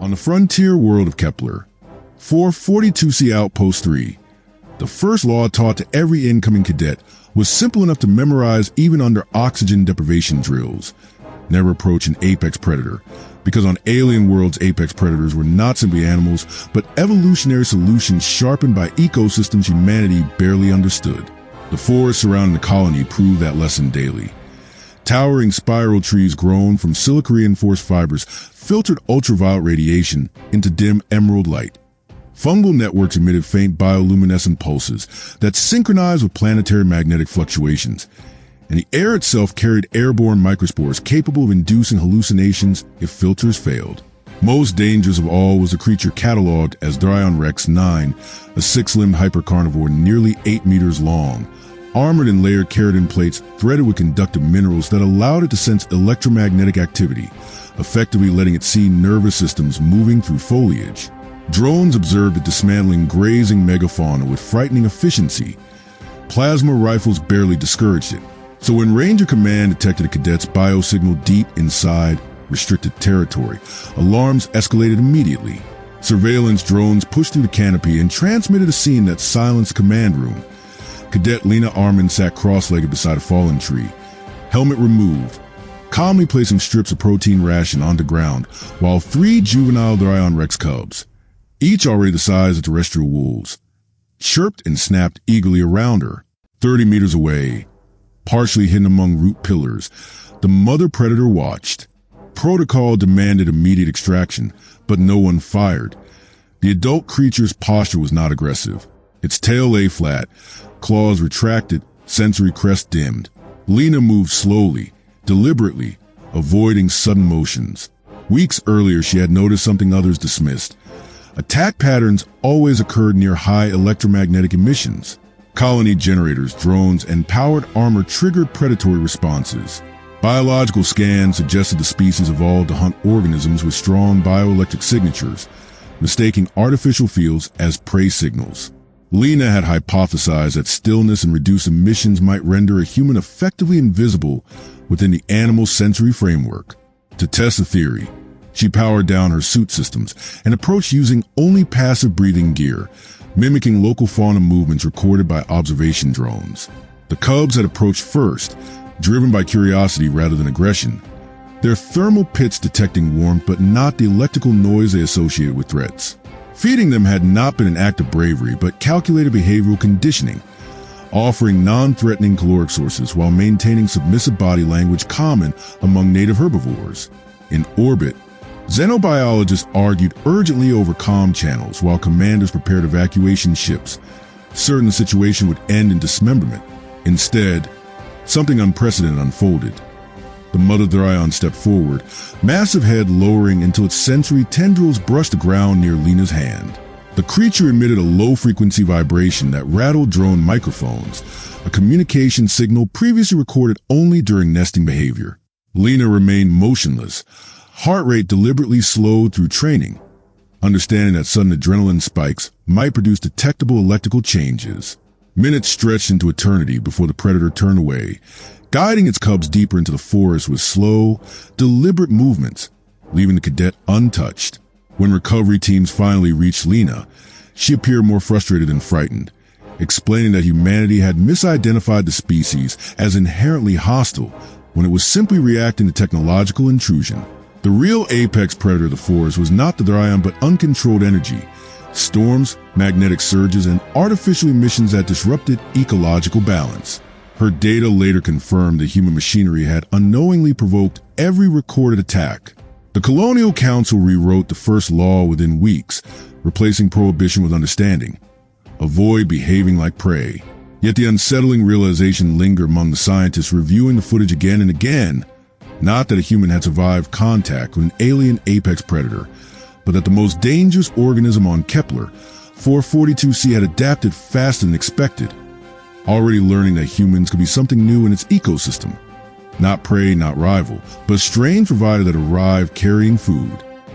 On the frontier world of Kepler, 442C Outpost 3, the first law taught to every incoming cadet was simple enough to memorize even under oxygen deprivation drills. Never approach an apex predator, because on alien worlds, apex predators were not simply animals, but evolutionary solutions sharpened by ecosystems humanity barely understood. The forests surrounding the colony proved that lesson daily. Towering spiral trees grown from silica-reinforced fibers filtered ultraviolet radiation into dim emerald light. Fungal networks emitted faint bioluminescent pulses that synchronized with planetary magnetic fluctuations, and the air itself carried airborne microspores capable of inducing hallucinations if filters failed. Most dangerous of all was a creature cataloged as Dryon Rex 9, a six-limbed hypercarnivore nearly 8 meters long, armored in layered keratin plates threaded with conductive minerals that allowed it to sense electromagnetic activity, effectively letting it see nervous systems moving through foliage. Drones observed it dismantling grazing megafauna with frightening efficiency. Plasma rifles barely discouraged it. So when Ranger Command detected a cadet's biosignal deep inside restricted territory, alarms escalated immediately. Surveillance drones pushed through the canopy and transmitted a scene that silenced command room. Cadet Lena Armin sat cross-legged beside a fallen tree, helmet removed, calmly placing strips of protein ration on the ground, while 3 juvenile Dryon Rex cubs, each already the size of terrestrial wolves, chirped and snapped eagerly around her. 30 meters away, partially hidden among root pillars, the mother predator watched. Protocol demanded immediate extraction, but no one fired. The adult creature's posture was not aggressive. Its tail lay flat, claws retracted, sensory crest dimmed. Lena moved slowly, deliberately, avoiding sudden motions. Weeks earlier, she had noticed something others dismissed. Attack patterns always occurred near high electromagnetic emissions. Colony generators, drones, and powered armor triggered predatory responses. Biological scans suggested the species evolved to hunt organisms with strong bioelectric signatures, mistaking artificial fields as prey signals. Lena had hypothesized that stillness and reduced emissions might render a human effectively invisible within the animal sensory framework. To test the theory, she powered down her suit systems and approached using only passive breathing gear, mimicking local fauna movements recorded by observation drones. The cubs had approached first, driven by curiosity rather than aggression, their thermal pits detecting warmth but not the electrical noise they associated with threats. Feeding them had not been an act of bravery, but calculated behavioral conditioning, offering non-threatening caloric sources while maintaining submissive body language common among native herbivores. In orbit, xenobiologists argued urgently over comm channels while commanders prepared evacuation ships, certain the situation would end in dismemberment. Instead, something unprecedented unfolded. The mother Dryon stepped forward, massive head lowering until its sensory tendrils brushed the ground near Lena's hand. The creature emitted a low-frequency vibration that rattled drone microphones, a communication signal previously recorded only during nesting behavior. Lena remained motionless, heart rate deliberately slowed through training, understanding that sudden adrenaline spikes might produce detectable electrical changes. Minutes stretched into eternity before the predator turned away, guiding its cubs deeper into the forest with slow, deliberate movements, leaving the cadet untouched. When recovery teams finally reached Lena, she appeared more frustrated than frightened, explaining that humanity had misidentified the species as inherently hostile when it was simply reacting to technological intrusion. The real apex predator of the forest was not the Dryon but uncontrolled energy, storms, magnetic surges, and artificial emissions that disrupted ecological balance. Her data later confirmed that human machinery had unknowingly provoked every recorded attack. The Colonial Council rewrote the first law within weeks, replacing prohibition with understanding. Avoid behaving like prey. Yet the unsettling realization lingered among the scientists reviewing the footage again and again. Not that a human had survived contact with an alien apex predator, but that the most dangerous organism on Kepler, 442C, had adapted faster than expected, already learning that humans could be something new in its ecosystem. Not prey, not rival, but a strange provider that arrived carrying food.